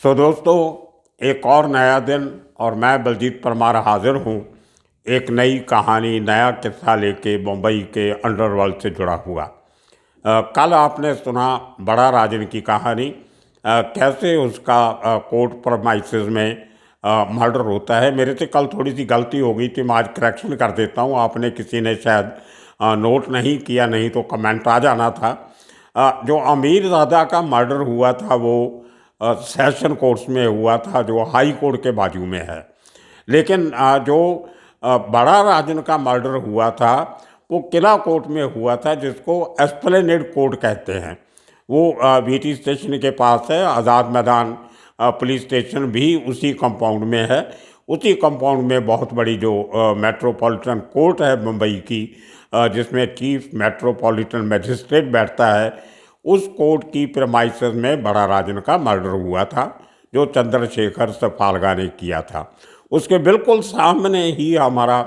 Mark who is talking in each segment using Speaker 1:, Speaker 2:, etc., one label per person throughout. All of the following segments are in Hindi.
Speaker 1: दोस्तों, एक और नया दिन और मैं बलजीत परमार हाजिर हूँ एक नई कहानी, नया किस्सा लेके मुंबई के अंडरवर्ल्ड से जुड़ा हुआ। कल आपने सुना बड़ा राजन की कहानी, कैसे उसका कोर्ट प्रोमाइसेस में मर्डर होता है। मेरे से कल थोड़ी सी गलती हो गई थी, मैं आज करेक्शन कर देता हूँ। आपने किसी ने शायद नोट नहीं किया, नहीं तो कमेंट आ जाना था। जो अमीरज़ादा का मर्डर हुआ था वो सेशन कोर्ट्स में हुआ था, जो हाई कोर्ट के बाजू में है। लेकिन जो बड़ा राजन का मर्डर हुआ था वो किला कोर्ट में हुआ था, जिसको एस्प्लेनेड कोर्ट कहते हैं। वो बीटी स्टेशन के पास है। आज़ाद मैदान पुलिस स्टेशन भी उसी कंपाउंड में है। उसी कंपाउंड में बहुत बड़ी जो मेट्रोपॉलिटन कोर्ट है मुंबई की, जिसमें चीफ मेट्रोपॉलिटन मजिस्ट्रेट बैठता है, उस कोर्ट की प्रेमाइसेस में बड़ा राजन का मर्डर हुआ था, जो चंद्रशेखर सफालगा ने किया था। उसके बिल्कुल सामने ही हमारा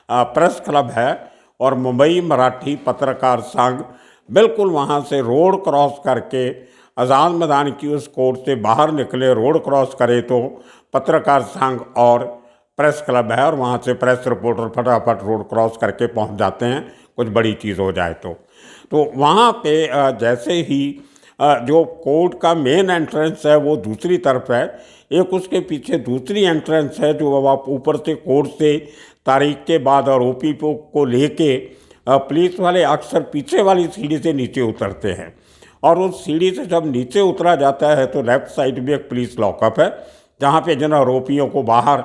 Speaker 1: प्रेस क्लब है और मुंबई मराठी पत्रकार संघ बिल्कुल वहाँ से रोड क्रॉस करके आज़ाद मैदान की उस कोर्ट से बाहर निकले, रोड क्रॉस करे तो पत्रकार संघ और प्रेस क्लब है, और वहाँ से प्रेस रिपोर्टर फटाफट रोड क्रॉस करके पहुँच जाते हैं कुछ बड़ी चीज़ हो जाए तो वहाँ पे जैसे ही जो कोर्ट का मेन एंट्रेंस है वो दूसरी तरफ है, एक उसके पीछे दूसरी एंट्रेंस है जो आप ऊपर से कोर्ट से तारीख के बाद और ओपी को लेके पुलिस वाले अक्सर पीछे वाली सीढ़ी से नीचे उतरते हैं, और उस सीढ़ी से जब नीचे उतरा जाता है तो लेफ्ट साइड में एक पुलिस लॉकअप है, जहाँ पे जिन आरोपियों को बाहर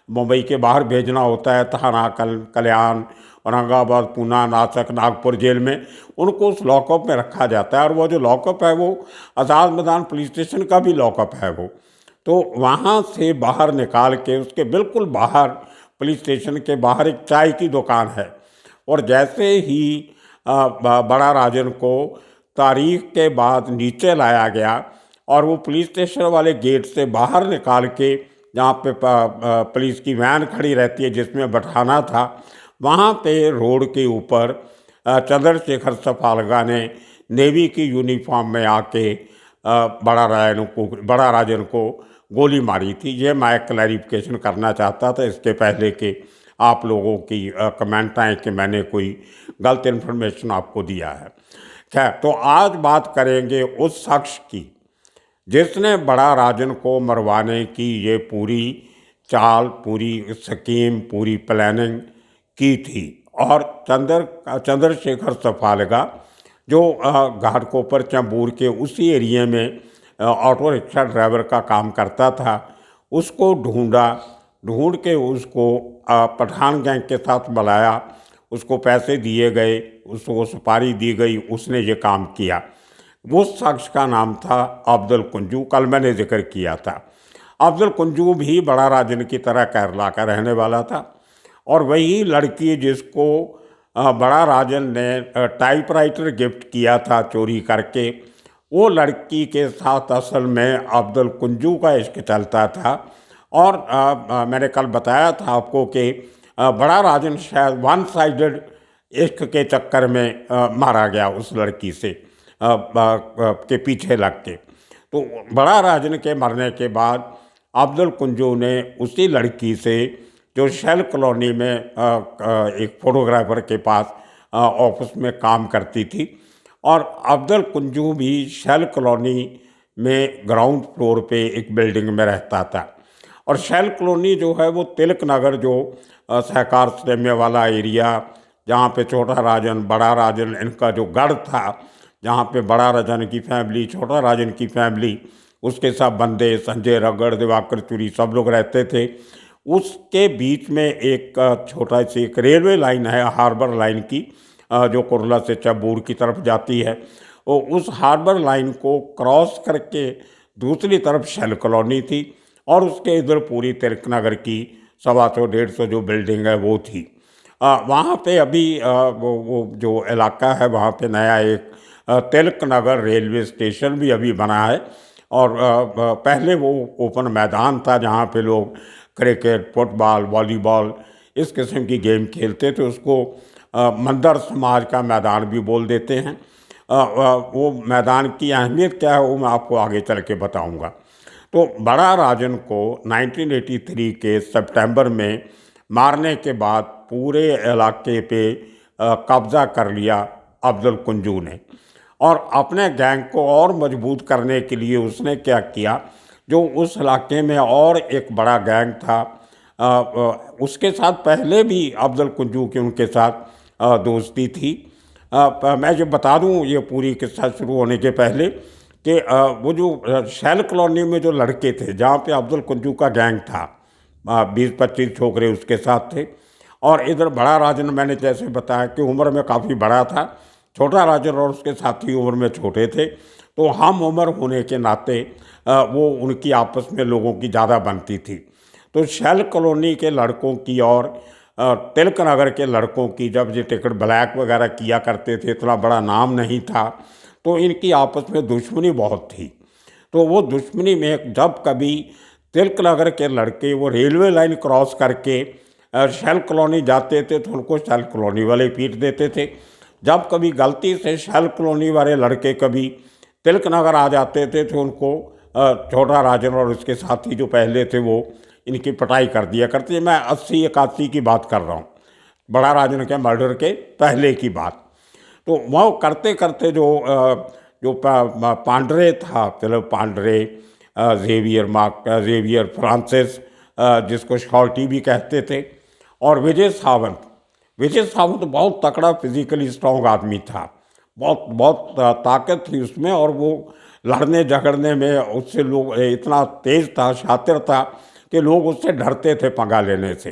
Speaker 1: मुंबई के बाहर भेजना होता है, थाना कल्याण, औरंगाबाद, पूना, नासिक, नागपुर जेल में, उनको उस लॉकअप में रखा जाता है। और वो जो लॉकअप है वो आज़ाद मैदान पुलिस स्टेशन का भी लॉकअप है वो। तो वहाँ से बाहर निकाल के उसके बिल्कुल बाहर पुलिस स्टेशन के बाहर एक चाय की दुकान है, और जैसे ही बड़ा राजन को तारीख के बाद नीचे लाया गया और वो पुलिस स्टेशन वाले गेट से बाहर निकाल के, जहाँ पे पुलिस की वैन खड़ी रहती है जिसमें बैठाना था, वहाँ पे रोड के ऊपर चंद्रशेखर सफालगा ने नेवी की यूनिफॉर्म में आके बड़ा राजन को गोली मारी थी। ये मैं क्लैरिफिकेशन करना चाहता था इसके पहले कि आप लोगों की कमेंट आए कि मैंने कोई गलत इन्फॉर्मेशन आपको दिया है। खैर, तो आज बात करेंगे उस शख्स की जिसने बड़ा राजन को मरवाने की ये पूरी चाल, पूरी स्कीम, पूरी प्लानिंग की थी। और चंद्रशेखर सफालगा जो घाटकोपर चैम्बूर के उसी एरिया में ऑटो रिक्शा ड्राइवर का काम करता था, उसको ढूंढ के उसको पठान गैंग के साथ मिलाया, उसको पैसे दिए गए, उसको सुपारी दी गई, उसने ये काम किया। वो शख्स का नाम था अब्दुल कुंजू। कल मैंने जिक्र किया था। अब्दुल कुंजू भी बड़ा राजन की तरह केरला का रहने वाला था, और वही लड़की जिसको बड़ा राजन ने टाइपराइटर गिफ्ट किया था चोरी करके, वो लड़की के साथ असल में अब्दुल कुंजू का इश्क चलता था। और मैंने कल बताया था आपको कि बड़ा राजन शायद वन साइडेड इश्क के चक्कर में मारा गया उस लड़की से के पीछे लग के। तो बड़ा राजन के मरने के बाद अब्दुल कुंजू ने उसी लड़की से, जो शेल कॉलोनी में एक फोटोग्राफर के पास ऑफिस में काम करती थी, और अब्दुल कुंजू भी शेल कॉलोनी में ग्राउंड फ्लोर पे एक बिल्डिंग में रहता था। और शेल कॉलोनी जो है वो तिलक नगर, जो सहकार स्टेडियम वाला एरिया, जहाँ पे छोटा राजन, बड़ा राजन, इनका जो गढ़ था, जहाँ पे बड़ा राजन की फैमिली, छोटा राजन की फैमिली, उसके साथ बंदे, संजय रगड़, दिवाकर चुरी, सब लोग रहते थे। उसके बीच में एक छोटा सी एक रेलवे लाइन है, हार्बर लाइन की, जो कुर्ला से चैम्बूर की तरफ जाती है। वो उस हार्बर लाइन को क्रॉस करके दूसरी तरफ शेल कॉलोनी थी, और उसके इधर पूरी तिलक नगर की 125-150 जो बिल्डिंग है वो थी। वहाँ पे अभी वो जो इलाका है वहाँ पे नया एक तिलक नगर रेलवे स्टेशन भी अभी बना है, और पहले वो ओपन मैदान था जहाँ पे लोग क्रिकेट, फुटबॉल, वॉलीबॉल, इस किस्म की गेम खेलते थे। उसको मंदर समाज का मैदान भी बोल देते हैं। वो मैदान की अहमियत क्या है वो मैं आपको आगे चल के बताऊँगा। तो बड़ा राजन को 1983 के सितंबर में मारने के बाद पूरे इलाके पे कब्ज़ा कर लिया अब्दुल कुंजू ने। और अपने गैंग को और मजबूत करने के लिए उसने क्या किया, जो उस इलाके में और एक बड़ा गैंग था, उसके साथ पहले भी अब्दुल कुंजू की उनके साथ दोस्ती थी। मैं जो बता दूं ये पूरी किस्सा शुरू होने के पहले कि वो जो शैल कॉलोनी में जो लड़के थे जहाँ पे अब्दुल कुंजू का गैंग था, 20-25 छोकरे उसके साथ थे। और इधर बड़ा राजन, मैंने जैसे बताया कि उम्र में काफ़ी बड़ा था, छोटा राजन और उसके साथी उम्र में छोटे थे, तो हम उम्र होने के नाते वो उनकी आपस में लोगों की ज़्यादा बनती थी। तो शैल कॉलोनी के लड़कों की और तिलक नगर के लड़कों की जब ये टिकट ब्लैक वगैरह किया करते थे, इतना बड़ा नाम नहीं था, तो इनकी आपस में दुश्मनी बहुत थी। तो वो दुश्मनी में जब कभी तिलक नगर के लड़के वो रेलवे लाइन क्रॉस करके शैल कॉलोनी जाते थे तो उनको शैल कॉलोनी वाले पीट देते थे। जब कभी गलती से शैल कॉलोनी वाले लड़के कभी तिलक नगर आ जाते थे तो उनको छोटा राजन और उसके साथी जो पहले थे वो इनकी पिटाई कर दिया करते थे। मैं 80-81 की बात कर रहा हूँ, बड़ा राजन के मर्डर के पहले की बात। तो वो करते करते जो पांडरे था, फिलिप पांडरे, जेवियर फ्रांसिस, जिसको शॉर्टी भी कहते थे, और विजय सावंत। विजय सावंत बहुत तकड़ा फिजिकली स्ट्रांग आदमी था, बहुत बहुत ताकत थी उसमें, और वो लड़ने झगड़ने में उससे लोग इतना तेज था, शातिर था कि लोग उससे डरते थे पंगा लेने से।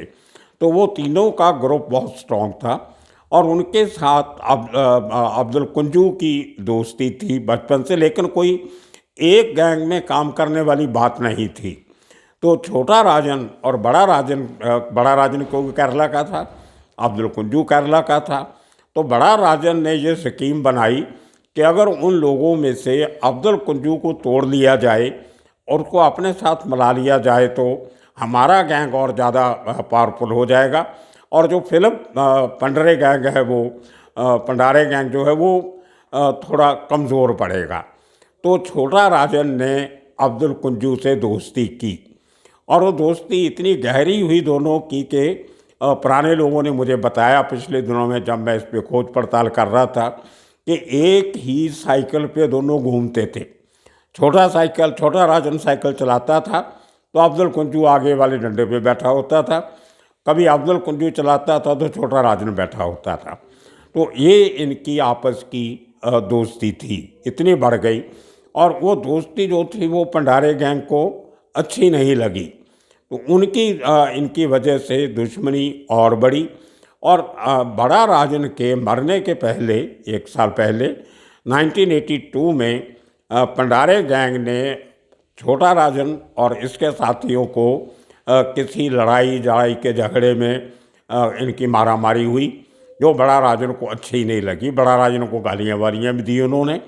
Speaker 1: तो वो तीनों का ग्रुप बहुत स्ट्रांग था और उनके साथ अब्दुल कुंजू की दोस्ती थी बचपन से, लेकिन कोई एक गैंग में काम करने वाली बात नहीं थी। तो छोटा राजन और बड़ा राजन को केरला का था, अब्दुल कुंजू केरला का था। तो बड़ा राजन ने ये स्कीम बनाई कि अगर उन लोगों में से अब्दुल कुंजू को तोड़ लिया जाए और उसको अपने साथ मिला लिया जाए तो हमारा गैंग और ज़्यादा पावरफुल हो जाएगा, और जो फिलिप पंडरे गैंग है वो पंडारे गैंग जो है वो थोड़ा कमज़ोर पड़ेगा। तो छोटा राजन ने अब्दुल कुंजू से दोस्ती की, और वो दोस्ती इतनी गहरी हुई दोनों की कि पुराने लोगों ने मुझे बताया पिछले दिनों में जब मैं इस पर खोज पड़ताल कर रहा था कि एक ही साइकिल पे दोनों घूमते थे। छोटा राजन साइकिल चलाता था तो अब्दुल कुंजू आगे वाले डंडे पे बैठा होता था, कभी अब्दुल कुंजू चलाता था तो छोटा राजन बैठा होता था। तो ये इनकी आपस की दोस्ती थी, इतनी बढ़ गई, और वो दोस्ती जो थी वो पंडारे गैंग को अच्छी नहीं लगी, तो इनकी वजह से दुश्मनी और बढ़ी। और बड़ा राजन के मरने के पहले, एक साल पहले 1982 में पंडारे गैंग ने छोटा राजन और इसके साथियों को किसी लड़ाई के झगड़े में इनकी मारामारी हुई, जो बड़ा राजन को अच्छी नहीं लगी। बड़ा राजन को गालियाँ वालियाँ भी दी उन्होंने।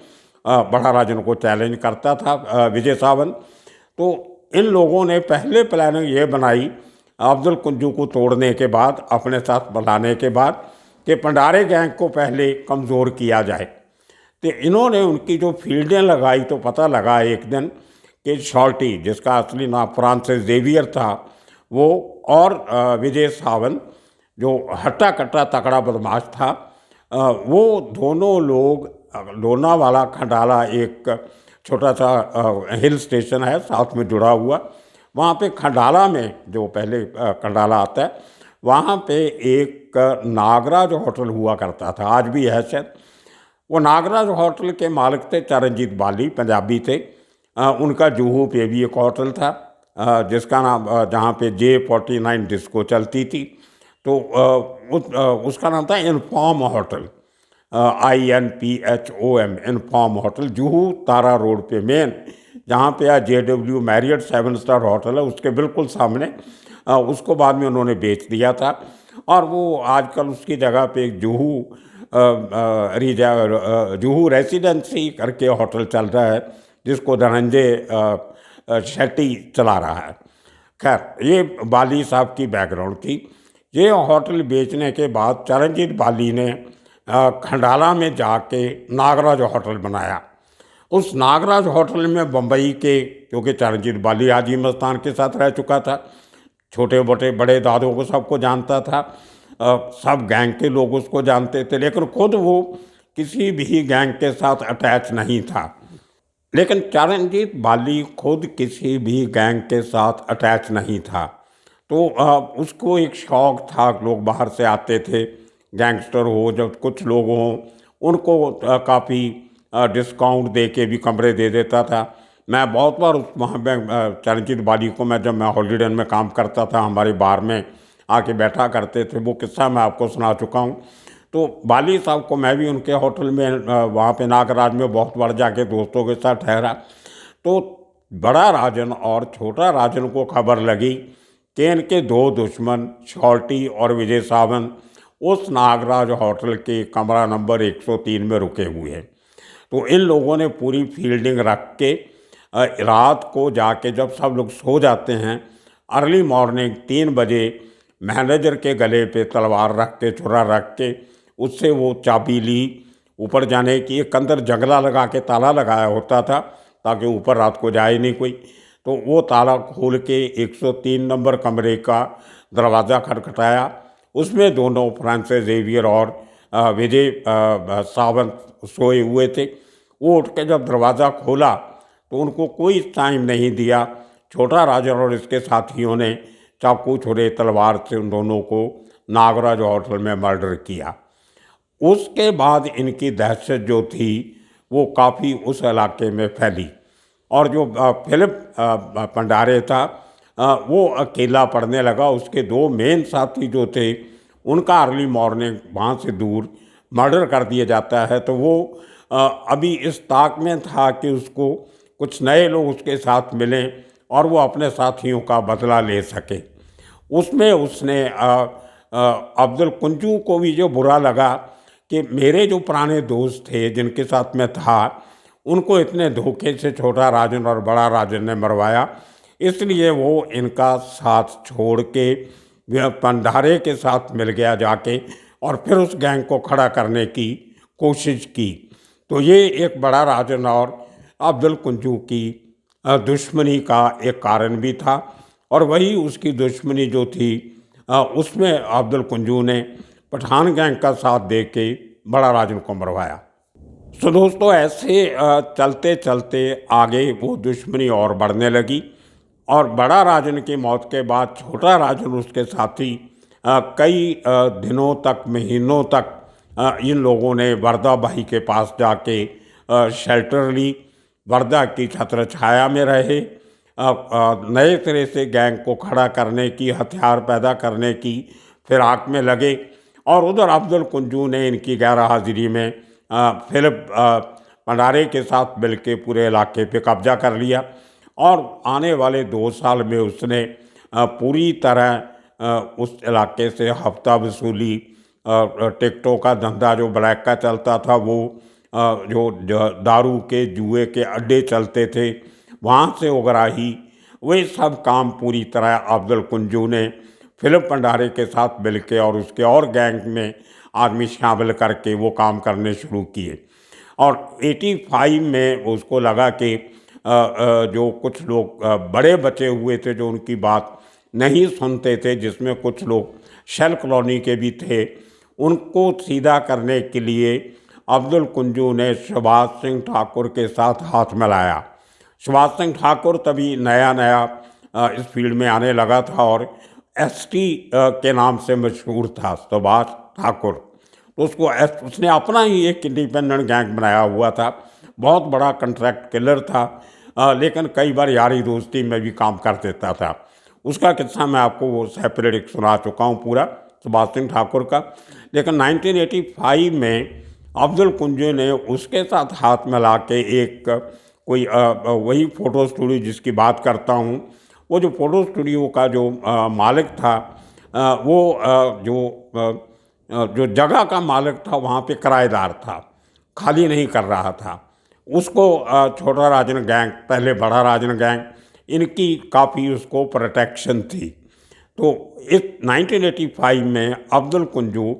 Speaker 1: बड़ा राजन को चैलेंज करता था विजय सावंत। तो इन लोगों ने पहले प्लानिंग ये बनाई अब्दुल कुंजू को तोड़ने के बाद, अपने साथ बनाने के बाद, कि पंडारे गैंग को पहले कमज़ोर किया जाए। तो इन्होंने उनकी जो फील्डें लगाई तो पता लगा एक दिन कि शॉर्टी, जिसका असली नाम फ्रांसिस जेवियर था, वो और विजय सावंत जो हट्टा कट्टा तकड़ा बदमाश था, वो दोनों लोग लोनावाला खंडाला, एक छोटा सा हिल स्टेशन है साथ में जुड़ा हुआ, वहाँ पे खंडाला में, जो पहले खंडाला आता है, वहाँ पे एक नागराज होटल हुआ करता था, आज भी है शायद। वो नागराज होटल के मालिक थे चरणजीत बाली, पंजाबी थे। उनका जुहू पे भी एक होटल था जिसका नाम, जहाँ पे J49 डिस्को चलती थी, तो उसका नाम था inform hotel, INPHOM, inform hotel, Juhu Tara road पे मेन, जहाँ पे JW मैरियट 7 स्टार होटल है, उसके बिल्कुल सामने। उसको बाद में उन्होंने बेच दिया था, और वो आजकल उसकी जगह पे एक जुहू रेसिडेंसी करके होटल चल रहा है, जिसको धनंजय शेट्टी चला रहा है। खैर, ये बाली साहब की बैकग्राउंड थी। ये होटल बेचने के बाद चरणजीत बाली ने खंडाला में जाके नागराज होटल बनाया। उस नागराज होटल में बम्बई के, क्योंकि चरणजीत बाली हाजी मस्तान के साथ रह चुका था, छोटे मोटे बड़े दादों को सबको जानता था, सब गैंग के लोग उसको जानते थे, लेकिन खुद वो किसी भी गैंग के साथ अटैच नहीं था। लेकिन चरणजीत बाली खुद किसी भी गैंग के साथ अटैच नहीं था। तो उसको एक शौक़ था, लोग बाहर से आते थे, गैंगस्टर हो, जब कुछ लोग हों उनको काफ़ी डिस्काउंट दे के भी कमरे दे देता था। मैं बहुत बार उस वहाँ पे चरणजीत बाली को, मैं जब मैं हॉलीडे में काम करता था, हमारे बार में आके बैठा करते थे, वो किस्सा मैं आपको सुना चुका हूँ। तो बाली साहब को मैं भी उनके होटल में वहाँ पे नागराज में बहुत बार जाके दोस्तों के साथ ठहरा। तो बड़ा राजन और छोटा राजन को खबर लगी कि इनके दो दुश्मन शॉर्टी और विजय सावंत उस नागराज होटल के कमरा नंबर 103 में रुके हुए हैं। तो इन लोगों ने पूरी फील्डिंग रख के रात को जाके, जब सब लोग सो जाते हैं, अर्ली मॉर्निंग 3 बजे मैनेजर के गले पे तलवार रख के, छुरा रख के, उससे वो चाबी ली ऊपर जाने की। एक अंदर जंगला लगा के ताला लगाया होता था ताकि ऊपर रात को जाए नहीं कोई। तो वो ताला खोल के 103 नंबर कमरे का दरवाज़ा खटखटाया। उसमें दोनों फ्रांसिस जेवियर और विजय सावंत सोए हुए थे। वो उठ के जब दरवाज़ा खोला तो उनको कोई टाइम नहीं दिया, छोटा राजन और इसके साथियों ने चाकू छुरे तलवार से उन दोनों को नागराज होटल में मर्डर किया। उसके बाद इनकी दहशत जो थी वो काफ़ी उस इलाके में फैली। और जो फिलिप भंडारे था, वो अकेला पड़ने लगा। उसके दो मेन साथी जो थे उनका अर्ली मॉर्निंग वहाँ से दूर मर्डर कर दिया जाता है। तो वो अभी इस ताक में था कि उसको कुछ नए लोग उसके साथ मिलें और वो अपने साथियों का बदला ले सके। उसमें उसने अब्दुल कुंजू को भी जो बुरा लगा कि मेरे जो पुराने दोस्त थे जिनके साथ मैं था, उनको इतने धोखे से छोटा राजन और बड़ा राजन ने मरवाया, इसलिए वो इनका साथ छोड़ के भंडारे के साथ मिल गया जाके और फिर उस गैंग को खड़ा करने की कोशिश की। तो ये एक बड़ा राजन और अब्दुल कुंजू की दुश्मनी का एक कारण भी था। और वही उसकी दुश्मनी जो थी, उसमें अब्दुल कुंजू ने पठान गैंग का साथ दे के बड़ा राजन को मरवाया। तो दोस्तों, ऐसे चलते चलते आगे वो दुश्मनी और बढ़ने लगी और बड़ा राजन की मौत के बाद छोटा राजन उसके साथी कई दिनों तक, महीनों तक इन लोगों ने वर्दा भाई के पास जाके शेल्टर ली, वर्दा की छत्र छाया में रहे, नए तरह से गैंग को खड़ा करने की, हथियार पैदा करने की फिराक में लगे। और उधर अब्दुल कुंजू ने इनकी गैर हाजिरी में फिलिप भंडारे के साथ मिल के पूरे इलाके पे कब्जा कर लिया। और आने वाले 2 साल में उसने पूरी तरह उस इलाके से हफ्ता वसूली, टिकटों का धंधा जो ब्लैक का चलता था, वो जो दारू के, जुए के अड्डे चलते थे, वहाँ से उगराही, वही सब काम पूरी तरह अब्दुल कुंजू ने फिलिप भंडारे के साथ मिल के और उसके और गैंग में आदमी शामिल करके वो काम करने शुरू किए। और 85 में उसको लगा कि जो कुछ लोग बड़े बचे हुए थे जो उनकी बात नहीं सुनते थे, जिसमें कुछ लोग शेल कॉलोनी के भी थे, उनको सीधा करने के लिए अब्दुल कुंजू ने सुभाष सिंह ठाकुर के साथ हाथ मिलाया। सुभाष सिंह ठाकुर तभी नया नया इस फील्ड में आने लगा था और एसटी के नाम से मशहूर था सुभाष ठाकुर। तो उसने अपना ही एक इंडिपेंडेंट गैंग बनाया हुआ था, बहुत बड़ा कॉन्ट्रैक्ट किलर था, लेकिन कई बार यारी दोस्ती में भी काम कर देता था। उसका किस्सा मैं आपको वो सेपरेट सुना चुका हूँ पूरा, सुभाष सिंह ठाकुर का। लेकिन 1985 में अब्दुल कुंजू ने उसके साथ हाथ मिला के एक कोई वही फ़ोटो स्टूडियो जिसकी बात करता हूँ, वो जो फ़ोटो स्टूडियो का जो मालिक था, वो जो जगह का मालिक था वहाँ पे किराएदार था, खाली नहीं कर रहा था। उसको छोटा राजन गैंग, पहले बड़ा राजन गैंग, इनकी काफ़ी उसको प्रोटेक्शन थी। तो इस 1985 में अब्दुल कुंजू,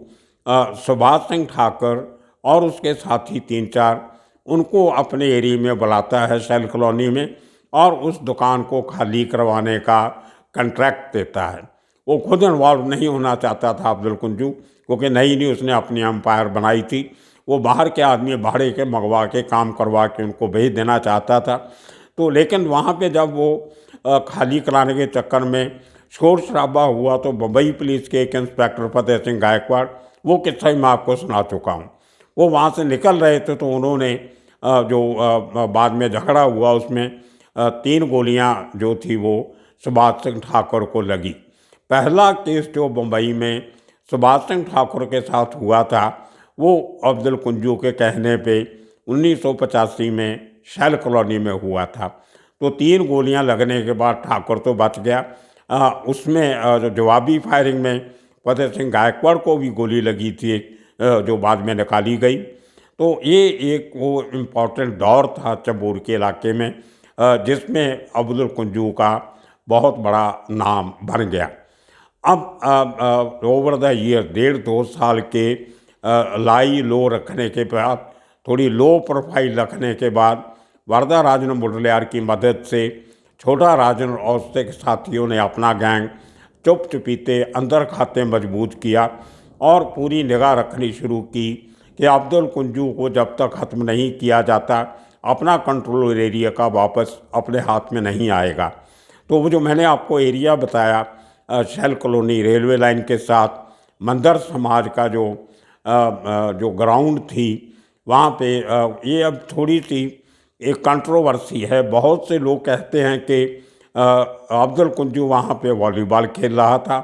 Speaker 1: सुभाष सिंह ठाकुर और उसके साथी 3-4, उनको अपने एरिया में बुलाता है सेल कॉलोनी में, और उस दुकान को खाली करवाने का कंट्रैक्ट देता है। वो खुद इन्वॉल्व नहीं होना चाहता था अब्दुल कुंजू, क्योंकि नई नई उसने अपनी एम्पायर बनाई थी। वो बाहर के आदमी भाड़े के मंगवा के काम करवा के उनको भेज देना चाहता था। तो लेकिन वहाँ पे जब वो खाली कराने के चक्कर में शोर शराबा हुआ, तो बम्बई पुलिस के एक इंस्पेक्टर फतेह सिंह गायकवाड़, वो किस्सा मैं आपको सुना चुका हूँ, वो वहाँ से निकल रहे थे, तो उन्होंने बाद में झगड़ा हुआ, उसमें 3 गोलियाँ जो थी वो सुभाष सिंह ठाकुर को लगी। पहला केस जो बम्बई में सुभाष सिंह ठाकुर के साथ हुआ था, वो अब्दुल कुंजू के कहने पे 1985 में शैल कॉलोनी में हुआ था। तो 3 गोलियां लगने के बाद ठाकुर तो बच गया। उसमें जो जवाबी फायरिंग में फतेह सिंह गायकवाड़ को भी गोली लगी थी, जो बाद में निकाली गई। तो ये एक वो इम्पॉर्टेंट दौर था चबूर के इलाके में, जिसमें अब्दुल कुंजू का बहुत बड़ा नाम बन गया। अब ओवर द ईयर 1.5-2 साल के लाई लो रखने के बाद, थोड़ी लो प्रोफाइल रखने के बाद, वरदा राजन मुडलियार की मदद से छोटा राजन और उसके साथियों ने अपना गैंग चुप चुपीते अंदर खाते मजबूत किया और पूरी निगाह रखनी शुरू की कि अब्दुल कुंजू को जब तक ख़त्म नहीं किया जाता, अपना कंट्रोल एरिया का वापस अपने हाथ में नहीं आएगा। तो वो जो मैंने आपको एरिया बताया, शैल कॉलोनी रेलवे लाइन के साथ मंदर समाज का जो ग्राउंड थी, वहाँ पे ये अब थोड़ी सी एक कंट्रोवर्सी है। बहुत से लोग कहते हैं कि अब्दुल कुंजू वहाँ पे वॉलीबॉल खेल रहा था,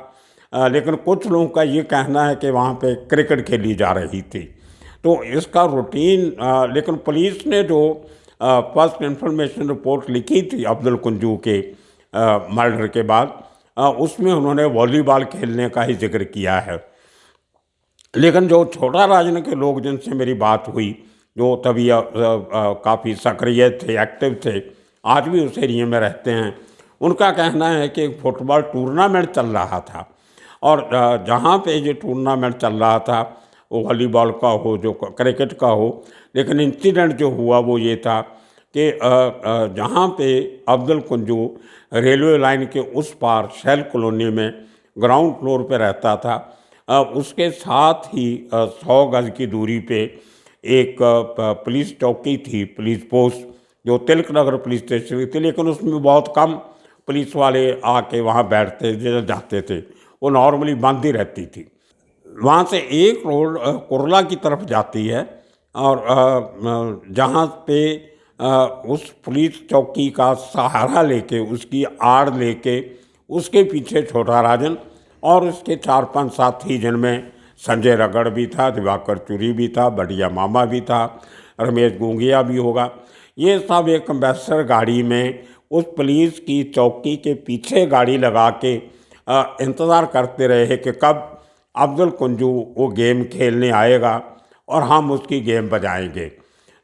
Speaker 1: लेकिन कुछ लोगों का ये कहना है कि वहाँ पे क्रिकेट खेली जा रही थी। तो इसका रूटीन, लेकिन पुलिस ने जो फर्स्ट इंफॉर्मेशन रिपोर्ट लिखी थी अब्दुल कुंजू के मर्डर के बाद, उसमें उन्होंने वॉलीबॉल खेलने का ही जिक्र किया है। लेकिन जो छोटा राजन के लोग जिनसे मेरी बात हुई, जो तभी काफ़ी सक्रिय थे, एक्टिव थे, आज भी उस एरिया में रहते हैं, उनका कहना है कि एक फुटबॉल टूर्नामेंट चल रहा था, और जहाँ पे ये टूर्नामेंट चल रहा था, वो वॉलीबॉल का हो, जो क्रिकेट का हो, लेकिन इंसिडेंट जो हुआ वो ये था कि जहाँ पे अब्दुल कुंजू रेलवे लाइन के उस पार शैल कॉलोनी में ग्राउंड फ्लोर पे रहता था, उसके साथ ही 100 गज की दूरी पे एक पुलिस चौकी थी, पुलिस पोस्ट, जो तिलक नगर पुलिस स्टेशन थी, लेकिन उसमें बहुत कम पुलिस वाले आके वहाँ बैठते जाते थे, वो नॉर्मली बंद ही रहती थी। वहाँ से एक रोड कुरला की तरफ जाती है, और जहाँ पे उस पुलिस चौकी का सहारा लेके, उसकी आड़ लेके, उसके पीछे छोटा राजन और उसके 4-5 साथी, जिनमें संजय रगड़ भी था, दिवाकर चुरी भी था, बढ़िया मामा भी था, रमेश गोंगिया भी होगा, ये सब एक एम्बेसडर गाड़ी में उस पुलिस की चौकी के पीछे गाड़ी लगा के इंतज़ार करते रहे कि कब अब्दुल कुंजू वो गेम खेलने आएगा और हम उसकी गेम बजाएंगे।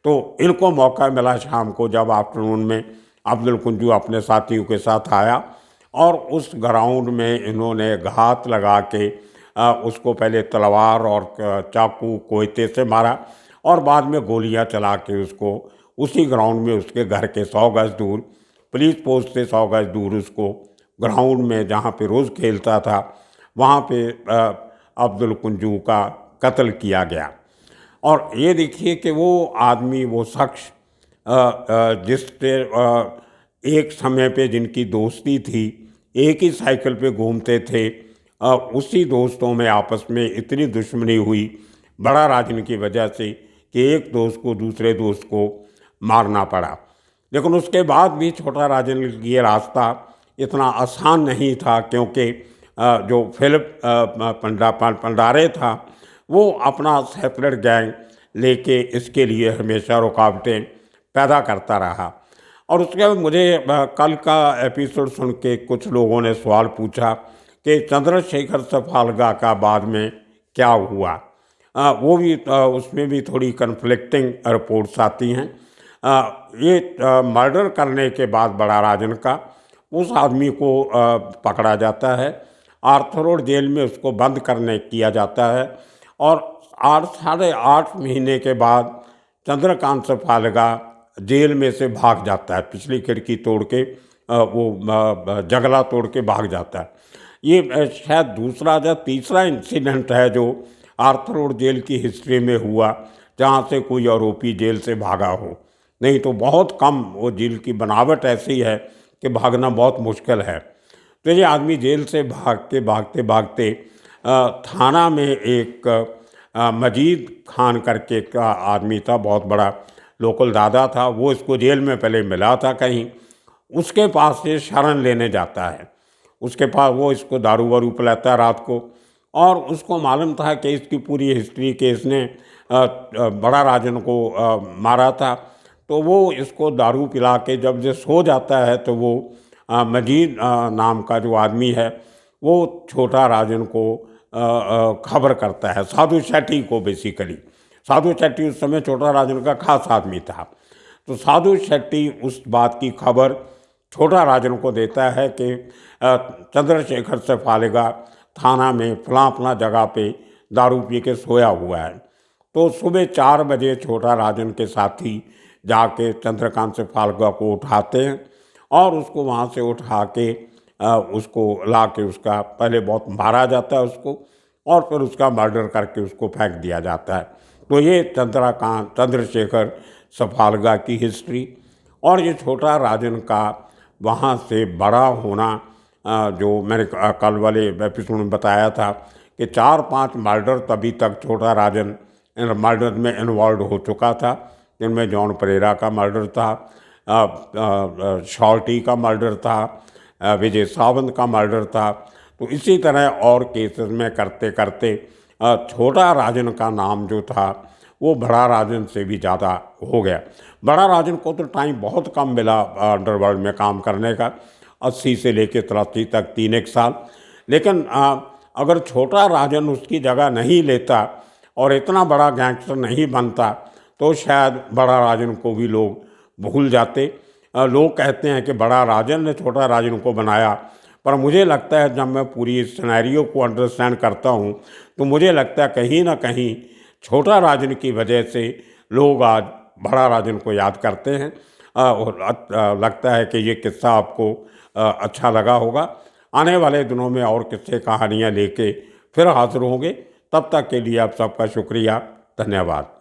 Speaker 1: तो इनको मौका मिला शाम को, जब आफ्टरनून में अब्दुल कुंजू अपने साथियों के साथ आया, और उस ग्राउंड में इन्होंने घात लगा के उसको पहले तलवार और चाकू कोयते से मारा, और बाद में गोलियां चला के उसको उसी ग्राउंड में, उसके घर के 100 गज दूर, पुलिस पोस्ट से 100 गज दूर, उसको ग्राउंड में जहाँ पे रोज़ खेलता था, वहाँ पे अब्दुल कुंजू का कत्ल किया गया। और ये देखिए कि वो आदमी, वो शख्स जिससे एक समय पे जिनकी दोस्ती थी, एक ही साइकिल पे घूमते थे, उसी दोस्तों में आपस में इतनी दुश्मनी हुई बड़ा राजन की वजह से कि एक दोस्त को दूसरे दोस्त को मारना पड़ा। लेकिन उसके बाद भी छोटा राजन ये रास्ता इतना आसान नहीं था, क्योंकि जो फिलिप पंडारे था, वो अपना सेपरेट गैंग लेके इसके लिए हमेशा रुकावटें पैदा करता रहा। और उसके बाद मुझे कल का एपिसोड सुन के कुछ लोगों ने सवाल पूछा कि चंद्रशेखर सफालगा का बाद में क्या हुआ। वो भी उसमें भी थोड़ी कन्फ्लिक्टिंग रिपोर्ट्स आती हैं। ये मर्डर करने के बाद बड़ा राजन का उस आदमी को पकड़ा जाता है, आर्थर रोड जेल में उसको बंद करने किया जाता है, और 8 साढ़े 8 महीने के बाद चंद्रकांत सफालगा जेल में से भाग जाता है, पिछली खिड़की तोड़ के जगला तोड़ के भाग जाता है। ये शायद दूसरा या तीसरा इंसिडेंट है जो आर्थर रोड जेल की हिस्ट्री में हुआ जहाँ से कोई आरोपी जेल से भागा हो, नहीं तो बहुत कम, वो जेल की बनावट ऐसी है कि भागना बहुत मुश्किल है। तो ये आदमी जेल से भागते भागते थाना में एक मजीद खान करके का आदमी था, बहुत बड़ा लोकल दादा था, वो इसको जेल में पहले मिला था कहीं, उसके पास से शरण लेने जाता है। उसके पास वो इसको दारू वारू पिलाता है रात को, और उसको मालूम था कि इसकी पूरी हिस्ट्री के इसने बड़ा राजन को मारा था। तो वो इसको दारू पिला के जब ये सो जाता है तो वो मजीद नाम का जो आदमी है वो छोटा राजन को खबर करता है, साधु शेट्टी को बेसिकली। साधु शेट्टी उस समय छोटा राजन का खास आदमी था। तो साधु शेट्टी उस बात की खबर छोटा राजन को देता है कि चंद्रशेखर सफालेगा थाना में फलां जगह पे दारू पी के सोया हुआ है। तो सुबह 4 बजे छोटा राजन के साथी जाके चंद्रकांत सफालगा को उठाते हैं और उसको वहाँ से उठा के उसको ला के उसका पहले बहुत मारा जाता है उसको, और फिर उसका मर्डर करके उसको फेंक दिया जाता है। तो ये चंद्रशेखर सफालगा की हिस्ट्री। और ये छोटा राजन का वहाँ से बड़ा होना, जो मैंने कल वाले एपिसोड में बताया था कि 4-5 मर्डर तभी तक छोटा राजन मर्डर में इन्वॉल्व हो चुका था, जिनमें जॉन परेरा का मर्डर था, शॉर्टी का मर्डर था, विजय सावंत का मर्डर था। तो इसी तरह और केसेस में करते करते छोटा राजन का नाम जो था वो बड़ा राजन से भी ज़्यादा हो गया। बड़ा राजन को तो टाइम बहुत कम मिला अंडरवर्ल्ड में काम करने का, 80 से लेकर 83 तक 3 साल। लेकिन अगर छोटा राजन उसकी जगह नहीं लेता और इतना बड़ा गैंगस्टर नहीं बनता तो शायद बड़ा राजन को भी लोग भूल जाते। लोग कहते हैं कि बड़ा राजन ने छोटा राजन को बनाया, पर मुझे लगता है जब मैं पूरी इस सिनेरियो को अंडरस्टैंड करता हूँ तो मुझे लगता है कहीं ना कहीं छोटा राजन की वजह से लोग आज बड़ा राजन को याद करते हैं। और लगता है कि ये किस्सा आपको अच्छा लगा होगा। आने वाले दिनों में और किस्से कहानियाँ लेके फिर हाजिर होंगे। तब तक के लिए आप सबका शुक्रिया, धन्यवाद।